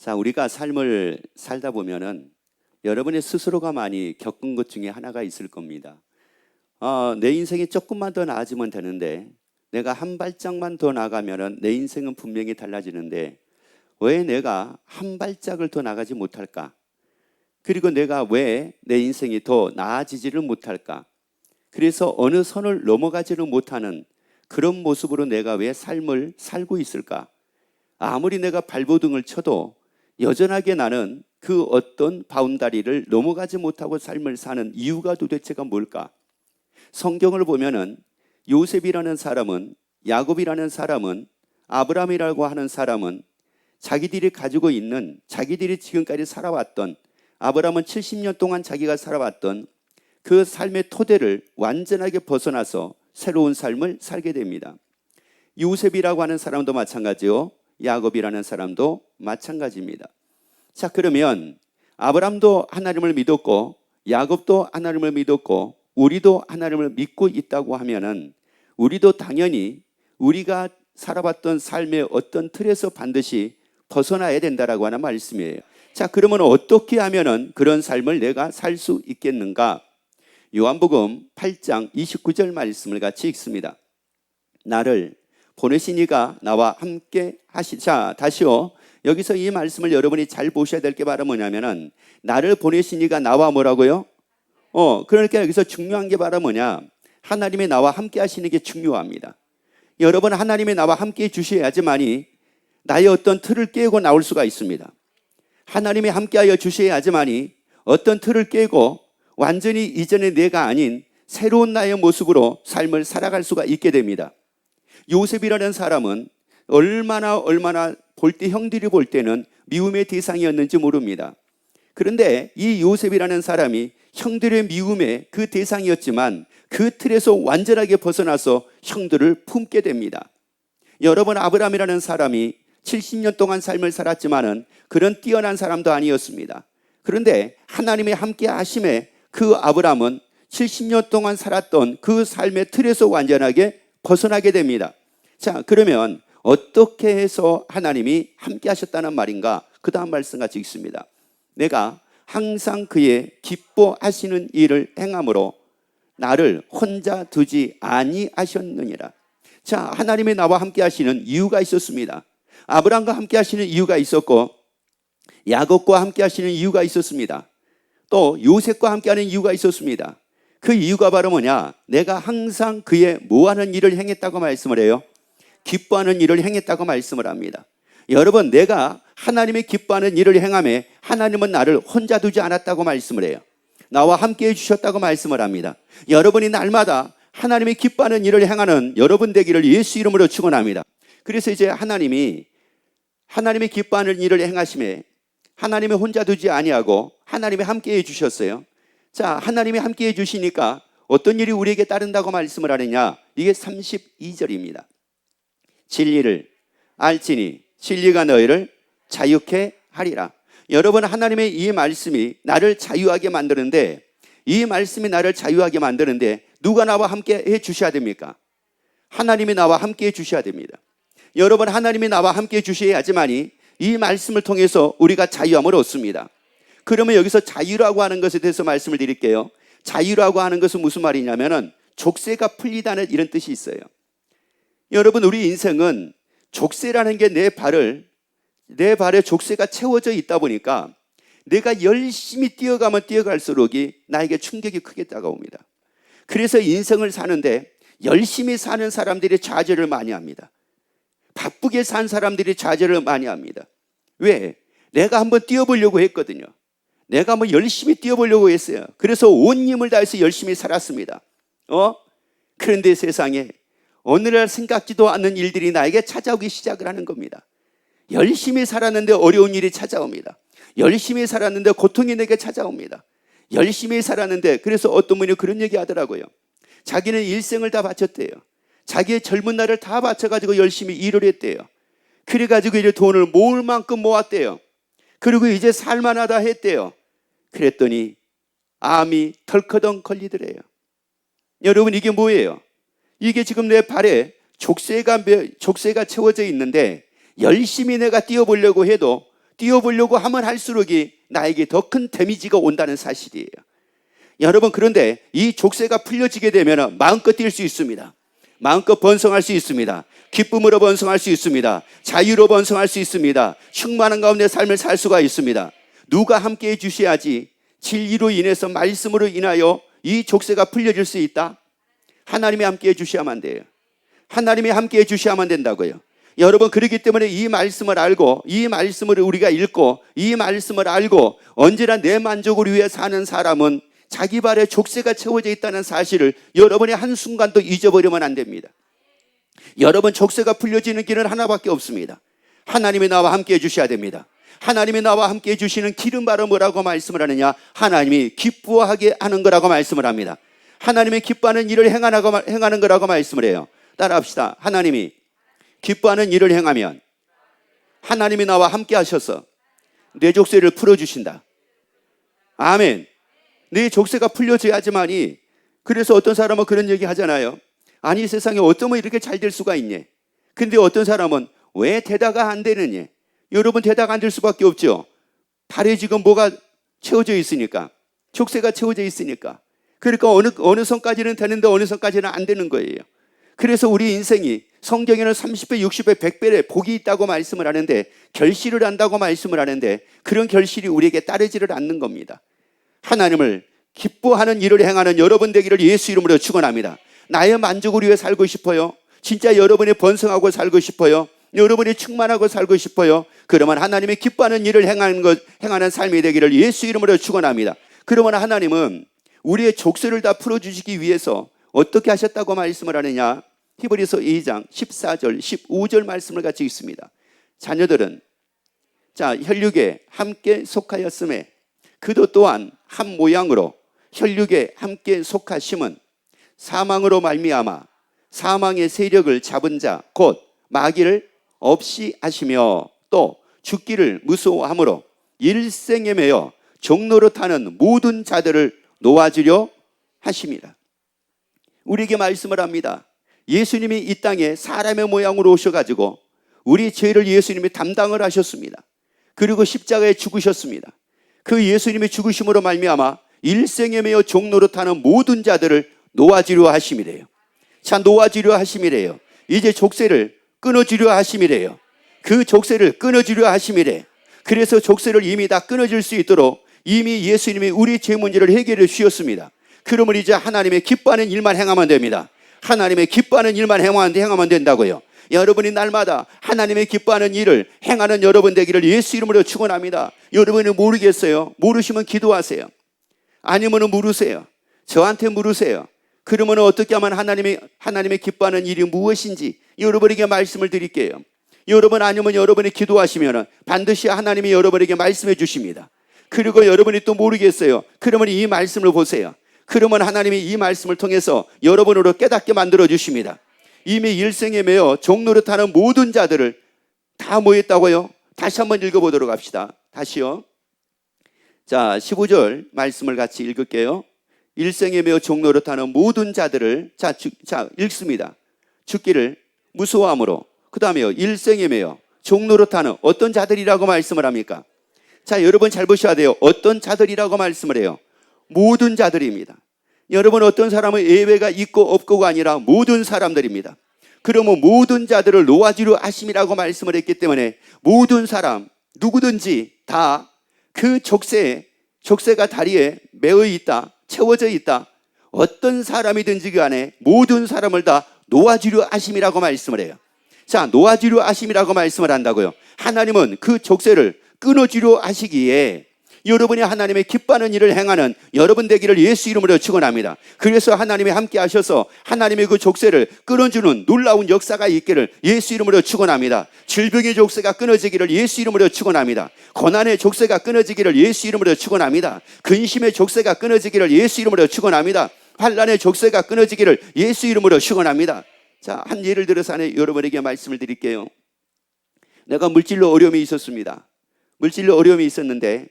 자, 우리가 삶을 살다 보면은 여러분의 스스로가 많이 겪은 것 중에 하나가 있을 겁니다. 내 인생이 조금만 더 나아지면 되는데, 내가 한 발짝만 더 나가면은 내 인생은 분명히 달라지는데 왜 내가 한 발짝을 더 나가지 못할까? 그리고 내가 왜 내 인생이 더 나아지지를 못할까? 그래서 어느 선을 넘어가지를 못하는 그런 모습으로 내가 왜 삶을 살고 있을까? 아무리 내가 발버둥을 쳐도 여전하게 나는 그 어떤 바운다리를 넘어가지 못하고 삶을 사는 이유가 도대체가 뭘까? 성경을 보면은 요셉이라는 사람은, 야곱이라는 사람은, 아브라함이라고 하는 사람은 자기들이 가지고 있는, 자기들이 지금까지 살아왔던, 아브라함은 70년 동안 자기가 살아왔던 그 삶의 토대를 완전하게 벗어나서 새로운 삶을 살게 됩니다. 요셉이라고 하는 사람도 마찬가지요, 야곱이라는 사람도 마찬가지입니다. 자, 그러면 아브라함도 하나님을 믿었고 야곱도 하나님을 믿었고 우리도 하나님을 믿고 있다고 하면은 우리도 당연히 우리가 살아봤던 삶의 어떤 틀에서 반드시 벗어나야 된다라고 하는 말씀이에요. 자, 그러면 어떻게 하면은 그런 삶을 내가 살 수 있겠는가? 요한복음 8장 29절 말씀을 같이 읽습니다. 나를 보내신 이가 나와 함께 하시자. 다시요. 여기서 이 말씀을 여러분이 잘 보셔야 될 게 바로 뭐냐면은 나를 보내신 이가 나와 뭐라고요? 그러니까 여기서 중요한 게 바로 뭐냐? 하나님이 나와 함께 하시는 게 중요합니다. 여러분, 하나님이 나와 함께 해 주셔야지만이 나의 어떤 틀을 깨고 나올 수가 있습니다. 하나님이 함께하여 주셔야지만이 어떤 틀을 깨고 완전히 이전의 내가 아닌 새로운 나의 모습으로 삶을 살아갈 수가 있게 됩니다. 요셉이라는 사람은 얼마나 볼 때, 형들이 볼 때는 미움의 대상이었는지 모릅니다. 그런데 이 요셉이라는 사람이 형들의 미움의 그 대상이었지만 그 틀에서 완전하게 벗어나서 형들을 품게 됩니다. 여러분, 아브라함이라는 사람이 70년 동안 삶을 살았지만은 그런 뛰어난 사람도 아니었습니다. 그런데 하나님의 함께 하심에 그 아브라함은 70년 동안 살았던 그 삶의 틀에서 완전하게 벗어나게 됩니다. 자, 그러면 어떻게 해서 하나님이 함께 하셨다는 말인가? 그 다음 말씀 같이 읽습니다. 내가 항상 그의 기뻐하시는 일을 행함으로 나를 혼자 두지 아니하셨느니라. 자, 하나님이 나와 함께 하시는 이유가 있었습니다. 아브라함과 함께 하시는 이유가 있었고 야곱과 함께 하시는 이유가 있었습니다. 또 요셉과 함께 하는 이유가 있었습니다. 그 이유가 바로 뭐냐? 내가 항상 그의 뭐하는 일을 행했다고 말씀을 해요? 기뻐하는 일을 행했다고 말씀을 합니다. 여러분, 내가 하나님의 기뻐하는 일을 행함에 하나님은 나를 혼자 두지 않았다고 말씀을 해요. 나와 함께 해주셨다고 말씀을 합니다. 여러분이 날마다 하나님의 기뻐하는 일을 행하는 여러분 되기를 예수 이름으로 축원합니다. 그래서 이제 하나님이 기뻐하는 일을 행하심에 하나님이 혼자 두지 아니하고 하나님이 함께 해주셨어요. 자, 하나님이 함께 해주시니까 어떤 일이 우리에게 따른다고 말씀을 하느냐? 이게 32절입니다. 진리를 알지니 진리가 너희를 자유케 하리라. 여러분, 하나님의 이 말씀이 나를 자유하게 만드는데, 이 말씀이 나를 자유하게 만드는데 누가 나와 함께 해 주셔야 됩니까? 하나님이 나와 함께 해 주셔야 됩니다. 여러분, 하나님이 나와 함께 해 주셔야지만이 이 말씀을 통해서 우리가 자유함을 얻습니다. 그러면 여기서 자유라고 하는 것에 대해서 말씀을 드릴게요. 자유라고 하는 것은 무슨 말이냐면은 족쇄가 풀리다는 이런 뜻이 있어요. 여러분, 우리 인생은 족쇄라는 게 내 발에 족쇄가 채워져 있다 보니까 내가 열심히 뛰어가면 뛰어갈수록이 나에게 충격이 크게 다가옵니다. 그래서 인생을 사는데 열심히 사는 사람들이 좌절을 많이 합니다. 바쁘게 산 사람들이 좌절을 많이 합니다. 왜? 내가 한번 뛰어보려고 했거든요. 내가 한번 열심히 뛰어보려고 했어요. 그래서 온 힘을 다해서 열심히 살았습니다. 그런데 세상에 오늘날 생각지도 않는 일들이 나에게 찾아오기 시작을 하는 겁니다. 열심히 살았는데 어려운 일이 찾아옵니다. 열심히 살았는데 고통이 내게 찾아옵니다. 열심히 살았는데, 그래서 어떤 분이 그런 얘기 하더라고요. 자기는 일생을 다 바쳤대요. 자기의 젊은 날을 다 바쳐가지고 열심히 일을 했대요. 그래가지고 이제 돈을 모을 만큼 모았대요. 그리고 이제 살만하다 했대요. 그랬더니 암이 덜커덩 걸리더래요. 여러분, 이게 뭐예요? 이게 지금 내 발에 족쇄가 채워져 있는데 열심히 내가 뛰어보려고 해도 뛰어보려고 하면 할수록이 나에게 더 큰 데미지가 온다는 사실이에요. 여러분, 그런데 이 족쇄가 풀려지게 되면 마음껏 뛸 수 있습니다. 마음껏 번성할 수 있습니다. 기쁨으로 번성할 수 있습니다. 자유로 번성할 수 있습니다. 충만한 가운데 삶을 살 수가 있습니다. 누가 함께해 주셔야지 진리로 인해서, 말씀으로 인하여 이 족쇄가 풀려질 수 있다? 하나님이 함께해 주셔야만 돼요. 하나님이 함께해 주셔야만 된다고요. 여러분, 그렇기 때문에 이 말씀을 알고, 이 말씀을 우리가 읽고, 이 말씀을 알고 언제나 내 만족을 위해 사는 사람은 자기 발에 족쇄가 채워져 있다는 사실을 여러분이 한순간도 잊어버리면 안 됩니다. 여러분, 족쇄가 풀려지는 길은 하나밖에 없습니다. 하나님이 나와 함께해 주셔야 됩니다. 하나님이 나와 함께해 주시는 길은 바로 뭐라고 말씀을 하느냐? 하나님이 기뻐하게 하는 거라고 말씀을 합니다. 하나님이 기뻐하는 일을 행하는 거라고 말씀을 해요. 따라합시다. 하나님이 기뻐하는 일을 행하면 하나님이 나와 함께 하셔서 내 족쇄를 풀어주신다. 아멘. 내 족쇄가 풀려져야지만이, 그래서 어떤 사람은 그런 얘기 하잖아요. 아니, 세상에 어쩌면 이렇게 잘 될 수가 있니? 근데 어떤 사람은 왜 대다가 안 되느니? 여러분, 대다가 안 될 수밖에 없죠. 발에 지금 뭐가 채워져 있으니까, 족쇄가 채워져 있으니까. 그러니까 어느 선까지는 되는데 어느 선까지는 안 되는 거예요. 그래서 우리 인생이 성경에는 30배, 60배, 100배의 복이 있다고 말씀을 하는데, 결실을 한다고 말씀을 하는데, 그런 결실이 우리에게 따르지를 않는 겁니다. 하나님을 기뻐하는 일을 행하는 여러분 되기를 예수 이름으로 축원합니다. 나의 만족을 위해 살고 싶어요? 진짜 여러분이 번성하고 살고 싶어요? 여러분이 충만하고 살고 싶어요? 그러면 하나님이 기뻐하는 일을 행하는 삶이 되기를 예수 이름으로 축원합니다. 그러면 하나님은 우리의 족쇄를 다 풀어주시기 위해서 어떻게 하셨다고 말씀을 하느냐? 히브리서 2장 14절 15절 말씀을 같이 읽습니다. 자녀들은 혈육에 함께 속하였음에 그도 또한 한 모양으로 혈육에 함께 속하심은 사망으로 말미암아 사망의 세력을 잡은 자 곧 마귀를 없이 하시며, 또 죽기를 무서워함으로 일생에 매여 종노릇하는 모든 자들을 놓아주려 하심이라. 우리에게 말씀을 합니다. 예수님이 이 땅에 사람의 모양으로 오셔가지고 우리 죄를 예수님이 담당을 하셨습니다. 그리고 십자가에 죽으셨습니다. 그 예수님의 죽으심으로 말미암아 일생에 매여 종노릇하는 모든 자들을 놓아주려 하심이래요. 자, 놓아주려 하심이래요. 이제 족쇄를 끊어주려 하심이래요. 그 족쇄를 끊어주려 하심이래. 그래서 족쇄를 이미 다 끊어질 수 있도록 이미 예수님이 우리 죄 문제를 해결해 주셨습니다. 그러면 이제 하나님의 기뻐하는 일만 행하면 됩니다. 하나님의 기뻐하는 일만 행하면 된다고요. 여러분이 날마다 하나님의 기뻐하는 일을 행하는 여러분 되기를 예수 이름으로 축원합니다. 여러분이 모르겠어요? 모르시면 기도하세요. 아니면 물으세요. 저한테 물으세요. 그러면 어떻게 하면 하나님의 기뻐하는 일이 무엇인지 여러분에게 말씀을 드릴게요. 여러분, 아니면 여러분이 기도하시면 반드시 하나님이 여러분에게 말씀해 주십니다. 그리고 여러분이 또 모르겠어요. 그러면 이 말씀을 보세요. 그러면 하나님이 이 말씀을 통해서 여러분으로 깨닫게 만들어 주십니다. 이미 일생에 매여 종노릇하는 모든 자들을 다 모였다고요? 다시 한번 읽어보도록 합시다. 다시요. 자, 15절 말씀을 같이 읽을게요. 일생에 매여 종노릇하는 모든 자들을 자 읽습니다. 죽기를 무서워함으로. 그 다음에요. 일생에 매여 종노릇하는 어떤 자들이라고 말씀을 합니까? 자, 여러분 잘 보셔야 돼요. 어떤 자들이라고 말씀을 해요? 모든 자들입니다. 여러분, 어떤 사람은 예외가 있고 없고가 아니라 모든 사람들입니다. 그러면 모든 자들을 놓아주려 하심이라고 말씀을 했기 때문에 모든 사람, 누구든지 다 그 족쇄가 다리에 매어 있다, 채워져 있다. 어떤 사람이든지 간에 모든 사람을 다 놓아주려 하심이라고 말씀을 해요. 자, 놓아주려 하심이라고 말씀을 한다고요. 하나님은 그 족쇄를 끊어주려 하시기에 여러분이 하나님의 기뻐하는 일을 행하는 여러분 되기를 예수 이름으로 축원합니다. 그래서 하나님이 함께 하셔서 하나님의 그 족쇄를 끊어주는 놀라운 역사가 있기를 예수 이름으로 축원합니다. 질병의 족쇄가 끊어지기를 예수 이름으로 축원합니다. 고난의 족쇄가 끊어지기를 예수 이름으로 축원합니다. 근심의 족쇄가 끊어지기를 예수 이름으로 축원합니다. 환난의 족쇄가 끊어지기를 예수 이름으로 축원합니다. 자, 한 예를 들어서 여러분에게 말씀을 드릴게요. 내가 물질로 어려움이 있었습니다. 물질로 어려움이 있었는데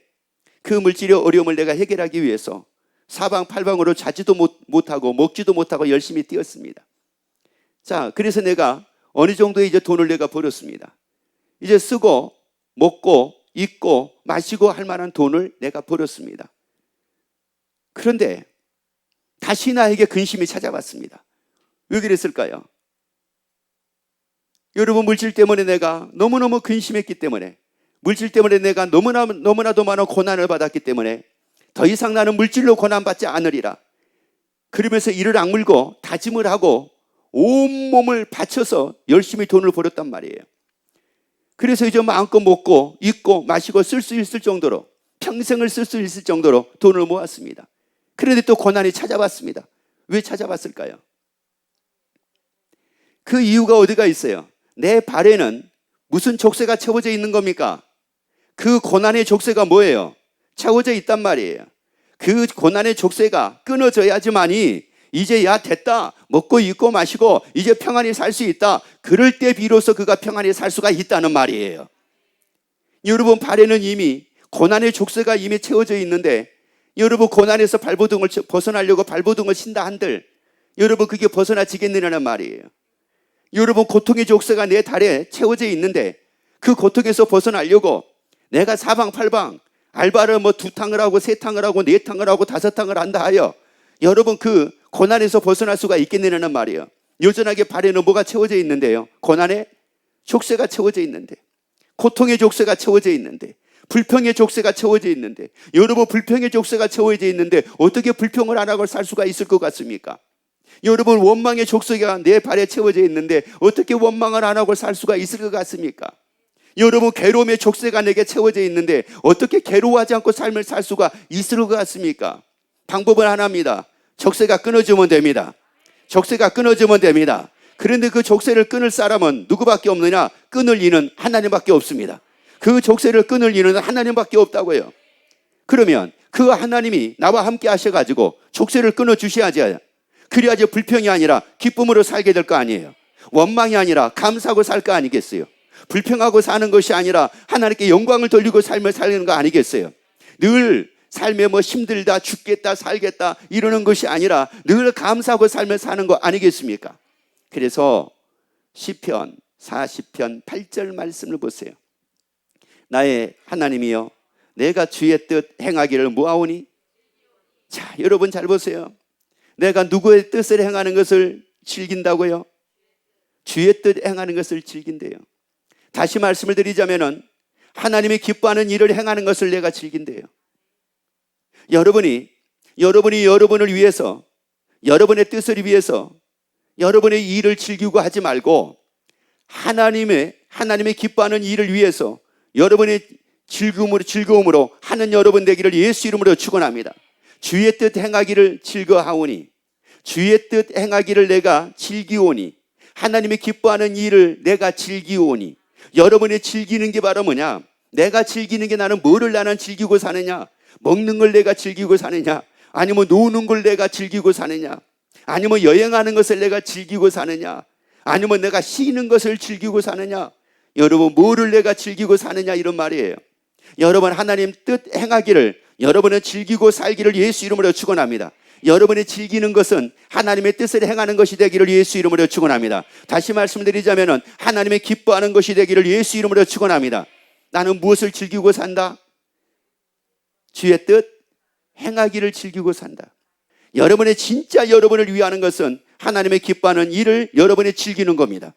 그 물질의 어려움을 내가 해결하기 위해서 사방팔방으로 자지도 못하고 먹지도 못하고 열심히 뛰었습니다. 자, 그래서 내가 어느 정도의 이제 돈을 내가 벌었습니다. 이제 쓰고 먹고 입고 마시고 할 만한 돈을 내가 벌었습니다. 그런데 다시 나에게 근심이 찾아왔습니다. 왜 그랬을까요? 여러분, 물질 때문에 내가 너무너무 근심했기 때문에, 물질 때문에 내가 너무나도 많은 고난을 받았기 때문에 더 이상 나는 물질로 고난받지 않으리라. 그러면서 이를 악물고 다짐을 하고 온몸을 바쳐서 열심히 돈을 벌었단 말이에요. 그래서 이제 마음껏 먹고 입고 마시고 쓸 수 있을 정도로, 평생을 쓸 수 있을 정도로 돈을 모았습니다. 그런데 또 고난이 찾아왔습니다. 왜 찾아왔을까요? 그 이유가 어디가 있어요? 내 발에는 무슨 족쇄가 채워져 있는 겁니까? 그 고난의 족쇄가 뭐예요? 채워져 있단 말이에요. 그 고난의 족쇄가 끊어져야지만이 이제 야 됐다, 먹고 입고 마시고 이제 평안히 살 수 있다, 그럴 때 비로소 그가 평안히 살 수가 있다는 말이에요. 여러분, 발에는 이미 고난의 족쇄가 이미 채워져 있는데, 여러분 고난에서 발버둥을 벗어나려고 발버둥을 신다 한들 여러분 그게 벗어나지겠느냐는 말이에요. 여러분, 고통의 족쇄가 내 다리에 채워져 있는데 그 고통에서 벗어나려고 내가 사방팔방 알바를 뭐 2탕을 하고 3탕을 하고 4탕을 하고 5탕을 한다 하여 여러분 그 고난에서 벗어날 수가 있겠느냐는 말이에요. 여전하게 발에는 뭐가 채워져 있는데요? 고난의 족쇄가 채워져 있는데, 고통의 족쇄가 채워져 있는데, 불평의 족쇄가 채워져 있는데, 여러분 불평의 족쇄가 채워져 있는데 어떻게 불평을 안 하고 살 수가 있을 것 같습니까? 여러분, 원망의 족쇄가 내 발에 채워져 있는데 어떻게 원망을 안 하고 살 수가 있을 것 같습니까? 여러분, 괴로움의 족쇄가 내게 채워져 있는데 어떻게 괴로워하지 않고 삶을 살 수가 있을 것 같습니까? 방법은 하나입니다. 족쇄가 끊어지면 됩니다. 족쇄가 끊어지면 됩니다. 그런데 그 족쇄를 끊을 사람은 누구밖에 없느냐? 끊을 이는 하나님밖에 없습니다. 그 족쇄를 끊을 이는 하나님밖에 없다고요. 그러면 그 하나님이 나와 함께 하셔가지고 족쇄를 끊어주셔야지, 그래야지 불평이 아니라 기쁨으로 살게 될 거 아니에요. 원망이 아니라 감사하고 살 거 아니겠어요? 불평하고 사는 것이 아니라 하나님께 영광을 돌리고 삶을 살리는 거 아니겠어요? 늘 삶에 뭐 힘들다, 죽겠다, 살겠다 이러는 것이 아니라 늘 감사하고 삶을 사는 거 아니겠습니까? 그래서 시편 40편 8절 말씀을 보세요. 나의 하나님이여, 내가 주의 뜻 행하기를 뭐하오니? 자, 여러분 잘 보세요. 내가 누구의 뜻을 행하는 것을 즐긴다고요? 주의 뜻 행하는 것을 즐긴대요. 다시 말씀을 드리자면은 하나님이 기뻐하는 일을 행하는 것을 내가 즐긴대요. 여러분이 여러분을 위해서, 여러분의 뜻을 위해서 여러분의 일을 즐기고 하지 말고 하나님의 기뻐하는 일을 위해서 여러분의 즐거움으로 하는 여러분 되기를 예수 이름으로 축원합니다. 주의 뜻 행하기를 즐거하오니, 주의 뜻 행하기를 내가 즐기오니, 하나님이 기뻐하는 일을 내가 즐기오니. 여러분이 즐기는 게 바로 뭐냐? 내가 즐기는 게 나는 즐기고 사느냐? 먹는 걸 내가 즐기고 사느냐? 아니면 노는 걸 내가 즐기고 사느냐? 아니면 여행하는 것을 내가 즐기고 사느냐? 아니면 내가 쉬는 것을 즐기고 사느냐? 여러분, 뭐를 내가 즐기고 사느냐 이런 말이에요. 여러분, 하나님 뜻 행하기를 여러분은 즐기고 살기를 예수 이름으로 축원합니다. 여러분이 즐기는 것은 하나님의 뜻을 행하는 것이 되기를 예수 이름으로 축원합니다. 다시 말씀드리자면 하나님의 기뻐하는 것이 되기를 예수 이름으로 축원합니다. 나는 무엇을 즐기고 산다? 주의 뜻 행하기를 즐기고 산다. 여러분의 진짜 여러분을 위하는 것은 하나님의 기뻐하는 일을 여러분이 즐기는 겁니다.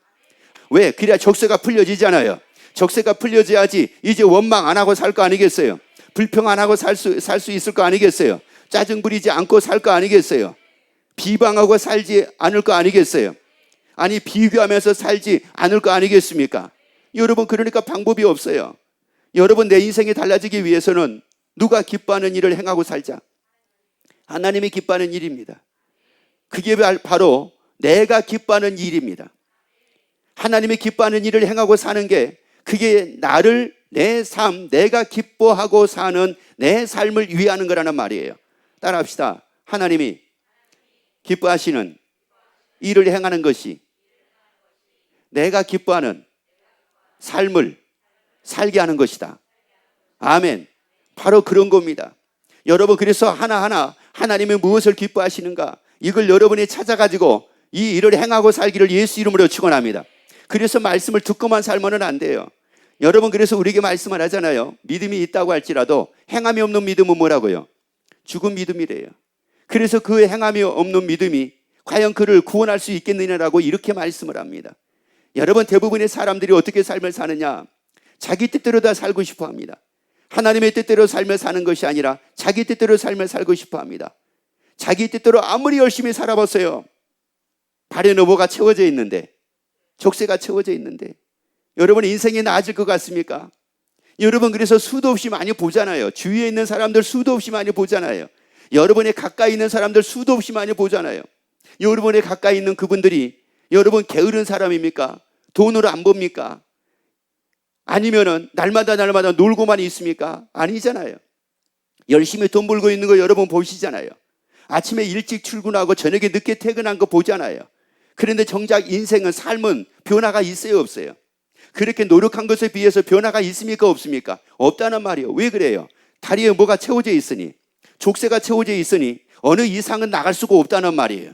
왜? 그래야 족쇄가 풀려지잖아요. 족쇄가 풀려져야지 이제 원망 안 하고 살 거 아니겠어요? 불평 안 하고 살 수 있을 거 아니겠어요? 짜증 부리지 않고 살 거 아니겠어요? 비방하고 살지 않을 거 아니겠어요? 아니, 비교하면서 살지 않을 거 아니겠습니까? 여러분, 그러니까 방법이 없어요. 여러분, 내 인생이 달라지기 위해서는 누가 기뻐하는 일을 행하고 살자. 하나님이 기뻐하는 일입니다. 그게 바로 내가 기뻐하는 일입니다. 하나님이 기뻐하는 일을 행하고 사는 게, 그게 나를, 내 삶, 내가 기뻐하고 사는 내 삶을 위하는 거라는 말이에요. 따라합시다. 하나님이 기뻐하시는 일을 행하는 것이 내가 기뻐하는 삶을 살게 하는 것이다. 아멘. 바로 그런 겁니다. 여러분, 그래서 하나하나 하나님이 무엇을 기뻐하시는가, 이걸 여러분이 찾아가지고 이 일을 행하고 살기를 예수 이름으로 축원합니다. 그래서 말씀을 듣고만 살면 안 돼요. 여러분, 그래서 우리에게 말씀을 하잖아요. 믿음이 있다고 할지라도 행함이 없는 믿음은 뭐라고요? 죽은 믿음이래요. 그래서 그 행함이 없는 믿음이 과연 그를 구원할 수 있겠느냐라고 이렇게 말씀을 합니다. 여러분, 대부분의 사람들이 어떻게 삶을 사느냐? 자기 뜻대로 다 살고 싶어 합니다. 하나님의 뜻대로 삶을 사는 것이 아니라 자기 뜻대로 삶을 살고 싶어 합니다. 자기 뜻대로 아무리 열심히 살아봤어요. 발에는 뭐가 채워져 있는데, 족쇄가 채워져 있는데, 여러분 인생이 나아질 것 같습니까? 여러분, 그래서 수도 없이 많이 보잖아요. 주위에 있는 사람들 수도 없이 많이 보잖아요. 여러분의 가까이 있는 사람들 수도 없이 많이 보잖아요. 여러분의 가까이 있는 그분들이 여러분 게으른 사람입니까? 돈으로 안 봅니까? 아니면은 날마다 놀고만 있습니까? 아니잖아요. 열심히 돈 벌고 있는 거 여러분 보시잖아요. 아침에 일찍 출근하고 저녁에 늦게 퇴근한 거 보잖아요. 그런데 정작 인생은, 삶은 변화가 있어요, 없어요? 그렇게 노력한 것에 비해서 변화가 있습니까, 없습니까? 없다는 말이에요. 왜 그래요? 다리에 뭐가 채워져 있으니, 족쇄가 채워져 있으니 어느 이상은 나갈 수가 없다는 말이에요.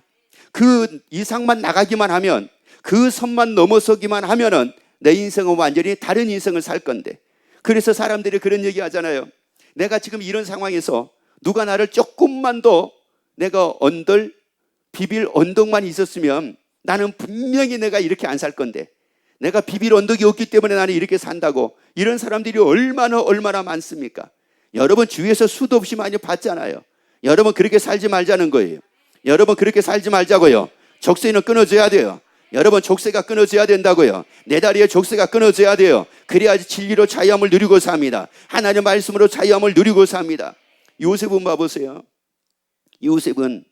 그 이상만 나가기만 하면, 그 선만 넘어서기만 하면은 내 인생은 완전히 다른 인생을 살 건데, 그래서 사람들이 그런 얘기 하잖아요. 내가 지금 이런 상황에서 누가 나를 조금만 더 내가 비빌 언덕만 있었으면 나는 분명히 내가 이렇게 안 살 건데, 내가 비빌 언덕이 없기 때문에 나는 이렇게 산다고. 이런 사람들이 얼마나 많습니까? 여러분 주위에서 수도 없이 많이 봤잖아요. 여러분 그렇게 살지 말자는 거예요. 여러분 그렇게 살지 말자고요. 족쇄는 끊어져야 돼요. 여러분 족쇄가 끊어져야 된다고요. 내 다리에 족쇄가 끊어져야 돼요. 그래야지 진리로 자유함을 누리고 삽니다. 하나님의 말씀으로 자유함을 누리고 삽니다. 요셉은 봐보세요. 요셉은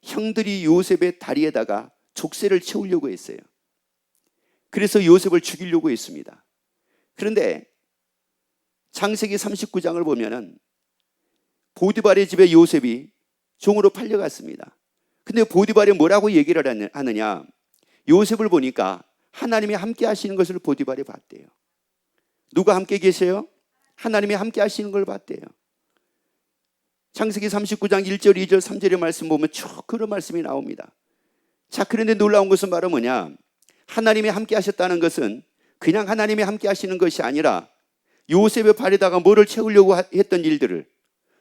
형들이 요셉의 다리에다가 족쇄를 채우려고 했어요. 그래서 요셉을 죽이려고 했습니다. 그런데 창세기 39장을 보면은 보디발의 집에 요셉이 종으로 팔려갔습니다. 근데 보디발이 뭐라고 얘기를 하느냐? 요셉을 보니까 하나님이 함께 하시는 것을 보디발이 봤대요. 누가 함께 계세요? 하나님이 함께 하시는 걸 봤대요. 창세기 39장 1절, 2절, 3절의 말씀 보면 쭉 그런 말씀이 나옵니다. 자, 그런데 놀라운 것은 바로 뭐냐? 하나님이 함께 하셨다는 것은 그냥 하나님이 함께 하시는 것이 아니라 요셉의 발에다가 뭐를 채우려고 했던 일들을,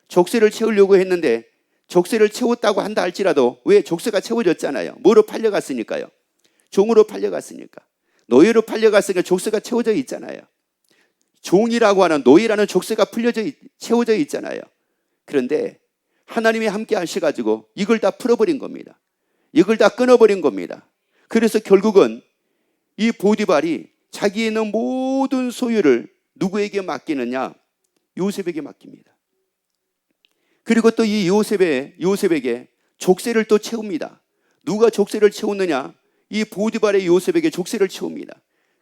족쇄를 채우려고 했는데 족쇄를 채웠다고 한다 할지라도, 왜? 족쇄가 채워졌잖아요. 뭐로 팔려갔으니까요? 종으로 팔려갔으니까. 노예로 팔려갔으니까 족쇄가 채워져 있잖아요. 종이라고 하는, 노예라는 족쇄가 채워져 있잖아요. 그런데 하나님이 함께 하셔가지고 이걸 다 풀어버린 겁니다. 이걸 다 끊어버린 겁니다. 그래서 결국은 이 보디발이 자기에 있는 모든 소유를 누구에게 맡기느냐? 요셉에게 맡깁니다. 그리고 또 이 요셉에게 족쇄를 또 채웁니다. 누가 족쇄를 채웠느냐? 이 보디발의 요셉에게 족쇄를 채웁니다.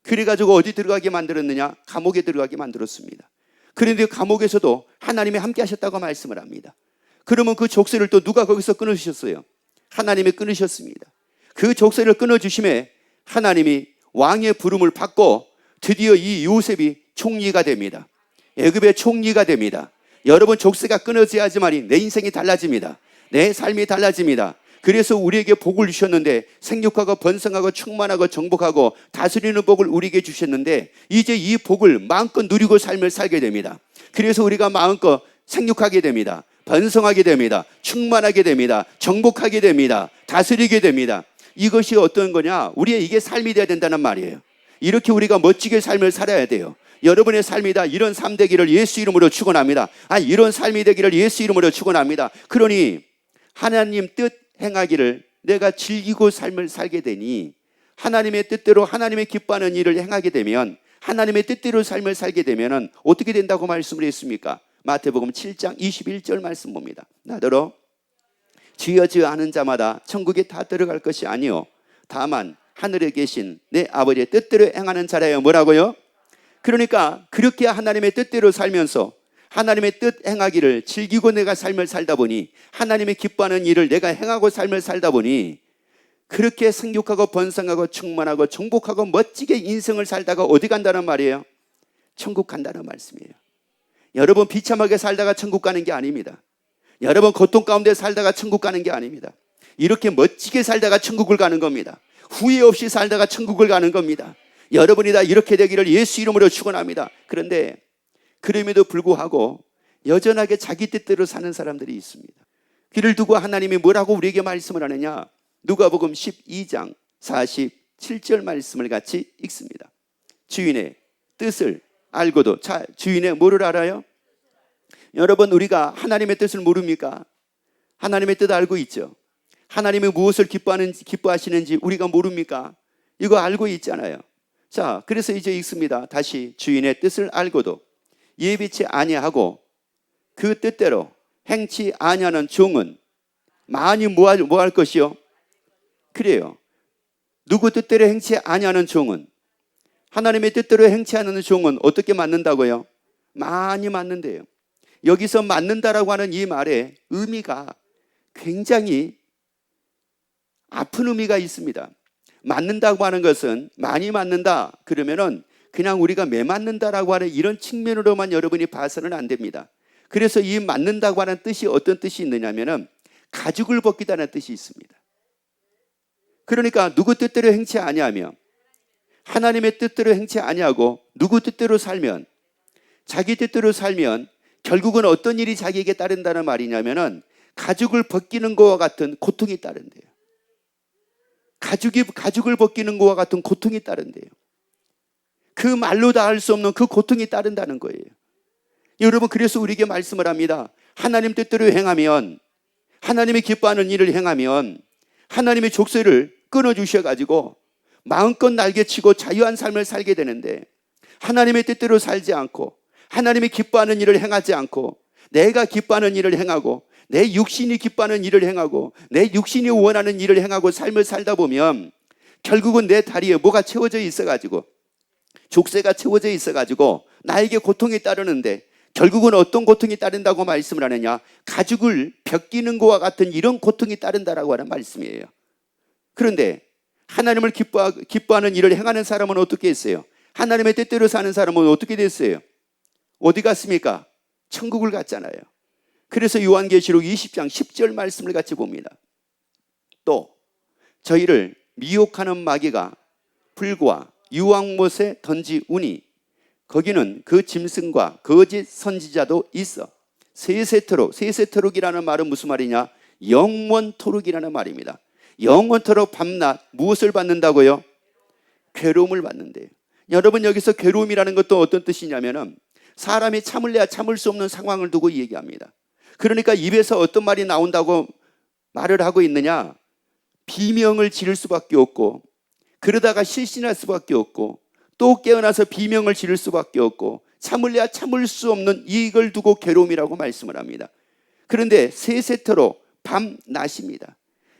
그래가지고 어디 들어가게 만들었느냐? 감옥에 들어가게 만들었습니다. 그런데 감옥에서도 하나님이 함께 하셨다고 말씀을 합니다. 그러면 그 족쇄를 또 누가 거기서 끊으셨어요? 하나님이 끊으셨습니다. 그 족쇄를 끊어주심에 하나님이 왕의 부름을 받고 드디어 이 요셉이 총리가 됩니다. 애굽의 총리가 됩니다. 여러분 족쇄가 끊어져야지만이 내 인생이 달라집니다. 내 삶이 달라집니다. 그래서 우리에게 복을 주셨는데, 생육하고 번성하고 충만하고 정복하고 다스리는 복을 우리에게 주셨는데, 이제 이 복을 마음껏 누리고 삶을 살게 됩니다. 그래서 우리가 마음껏 생육하게 됩니다. 번성하게 됩니다. 충만하게 됩니다. 정복하게 됩니다. 다스리게 됩니다. 이것이 어떤 거냐? 우리의 이게 삶이 되어야 된다는 말이에요. 이렇게 우리가 멋지게 삶을 살아야 돼요. 여러분의 삶이 다 이런 삶 되기를 예수 이름으로 축원합니다. 이런 삶이 되기를 예수 이름으로 축원합니다. 그러니 하나님 뜻 행하기를 내가 즐기고 삶을 살게 되니, 하나님의 뜻대로 하나님의 기뻐하는 일을 행하게 되면, 하나님의 뜻대로 삶을 살게 되면 어떻게 된다고 말씀을 했습니까? 마태복음 7장 21절 말씀 봅니다. 나더러 지어지어 하는 자마다 천국에 다 들어갈 것이 아니요 다만 하늘에 계신 내 아버지의 뜻대로 행하는 자라요. 뭐라고요? 그러니까 그렇게 하나님의 뜻대로 살면서 하나님의 뜻 행하기를 즐기고 내가 삶을 살다 보니, 하나님의 기뻐하는 일을 내가 행하고 삶을 살다 보니, 그렇게 생육하고 번성하고 충만하고 정복하고 멋지게 인생을 살다가 어디 간다는 말이에요? 천국 간다는 말씀이에요. 여러분 비참하게 살다가 천국 가는 게 아닙니다. 여러분 고통 가운데 살다가 천국 가는 게 아닙니다. 이렇게 멋지게 살다가 천국을 가는 겁니다. 후회 없이 살다가 천국을 가는 겁니다. 여러분이 다 이렇게 되기를 예수 이름으로 축원합니다. 그런데 그럼에도 불구하고 여전하게 자기 뜻대로 사는 사람들이 있습니다. 그를 두고 하나님이 뭐라고 우리에게 말씀을 하느냐? 누가복음 12장 47절 말씀을 같이 읽습니다. 주인의 뜻을 알고도, 자, 주인의 뭐를 알아요? 여러분, 우리가 하나님의 뜻을 모릅니까? 하나님의 뜻 알고 있죠. 하나님이 무엇을 기뻐하시는지 우리가 모릅니까? 이거 알고 있잖아요. 자, 그래서 이제 읽습니다. 다시 주인의 뜻을 알고도 예비치 아니하고 그 뜻대로 행치 아니하는 종은 많이 뭐 할 것이요? 그래요. 누구 뜻대로 행치 아니하는 종은, 하나님의 뜻대로 행치 않는 종은 어떻게 맞는다고요? 많이 맞는데요. 여기서 맞는다라고 하는 이 말의 의미가 굉장히 아픈 의미가 있습니다. 맞는다고 하는 것은 많이 맞는다 그러면은 그냥 우리가 매 맞는다라고 하는 이런 측면으로만 여러분이 봐서는 안 됩니다. 그래서 이 맞는다고 하는 뜻이 어떤 뜻이 있느냐면은 가죽을 벗기다는 뜻이 있습니다. 그러니까 누구 뜻대로 행치 아니하며 하나님의 뜻대로 행치 아니하고 누구 뜻대로 살면, 자기 뜻대로 살면 결국은 어떤 일이 자기에게 따른다는 말이냐면은 가죽을 벗기는 것과 같은 고통이 따른대요. 가죽을 벗기는 것과 같은 고통이 따른대요. 그 말로 다 할 수 없는 그 고통이 따른다는 거예요. 여러분, 그래서 우리에게 말씀을 합니다. 하나님 뜻대로 행하면, 하나님이 기뻐하는 일을 행하면 하나님의 족쇄를 끊어주셔가지고 마음껏 날개치고 자유한 삶을 살게 되는데, 하나님의 뜻대로 살지 않고 하나님이 기뻐하는 일을 행하지 않고 내가 기뻐하는 일을 행하고 내 육신이 기뻐하는 일을 행하고 내 육신이 원하는 일을 행하고 삶을 살다 보면 결국은 내 다리에 뭐가 채워져 있어가지고, 족쇄가 채워져 있어가지고 나에게 고통이 따르는데, 결국은 어떤 고통이 따른다고 말씀을 하느냐? 가죽을 벗기는 것과 같은 이런 고통이 따른다라고 하는 말씀이에요. 그런데 하나님을 기뻐하는 일을 행하는 사람은 어떻게 했어요? 하나님의 뜻대로 사는 사람은 어떻게 됐어요? 어디 갔습니까? 천국을 갔잖아요. 그래서 요한계시록 20장 10절 말씀을 같이 봅니다. 또 저희를 미혹하는 마귀가 불과 유황못에 던지우니 거기는 그 짐승과 거짓 선지자도 있어 세세토록이라는 말은 무슨 말이냐? 영원토록이라는 말입니다. 영원토록 밤낮 무엇을 받는다고요? 괴로움을 받는데요. 여러분, 여기서 괴로움이라는 것도 어떤 뜻이냐면은 사람이 참을래야 참을 수 없는 상황을 두고 얘기합니다. 그러니까 입에서 어떤 말이 나온다고 말을 하고 있느냐? 비명을 지를 수밖에 없고, 그러다가 실신할 수밖에 없고, 또 깨어나서 비명을 지를 수밖에 없고, 참을래야 참을 수 없는 이익을 두고 괴로움이라고 말씀을 합니다. 그런데 세세토록 밤낮입니다.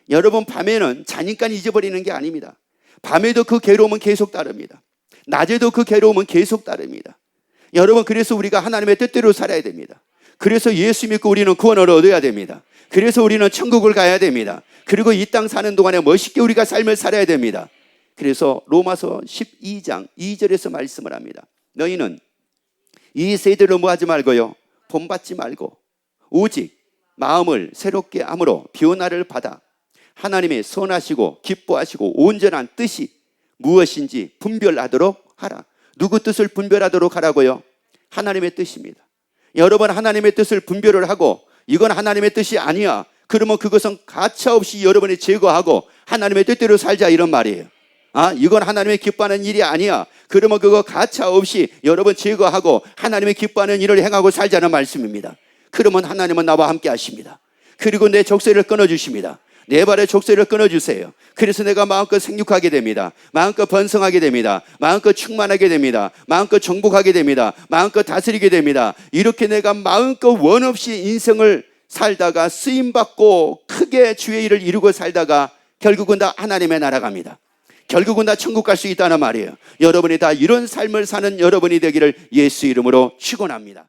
여러분, 밤에는 자니까 잊어버리는 게 아닙니다. 밤에도 그 괴로움은 계속 따릅니다. 낮에도 그 괴로움은 계속 따릅니다. 여러분, 그래서 우리가 하나님의 뜻대로 살아야 됩니다. 그래서 예수 믿고 우리는 구원을 얻어야 됩니다. 그래서 우리는 천국을 가야 됩니다. 그리고 이 땅 사는 동안에 멋있게 우리가 삶을 살아야 됩니다. 그래서 로마서 12장 2절에서 말씀을 합니다. 너희는 이 세대로 뭐 하지 말고요? 본받지 말고 오직 마음을 새롭게 함으로 변화를 받아 하나님의 선하시고 기뻐하시고 온전한 뜻이 무엇인지 분별하도록 하라. 누구 뜻을 분별하도록 하라고요? 하나님의 뜻입니다. 여러분, 하나님의 뜻을 분별을 하고 이건 하나님의 뜻이 아니야, 그러면 그것은 가차없이 여러분이 제거하고 하나님의 뜻대로 살자, 이런 말이에요. 이건 하나님의 기뻐하는 일이 아니야, 그러면 그거 가차없이 여러분 제거하고 하나님의 기뻐하는 일을 행하고 살자는 말씀입니다. 그러면 하나님은 나와 함께 하십니다. 그리고 내 족쇄를 끊어주십니다. 내 발의 족쇄를 끊어주세요. 그래서 내가 마음껏 생육하게 됩니다. 마음껏 번성하게 됩니다. 마음껏 충만하게 됩니다. 마음껏 정복하게 됩니다. 마음껏 다스리게 됩니다. 이렇게 내가 마음껏 원없이 인생을 살다가 쓰임받고 크게 주의 일을 이루고 살다가 결국은 다 하나님의 나라 갑니다. 결국은 다 천국 갈 수 있다는 말이에요. 여러분이 다 이런 삶을 사는 여러분이 되기를 예수 이름으로 축원합니다.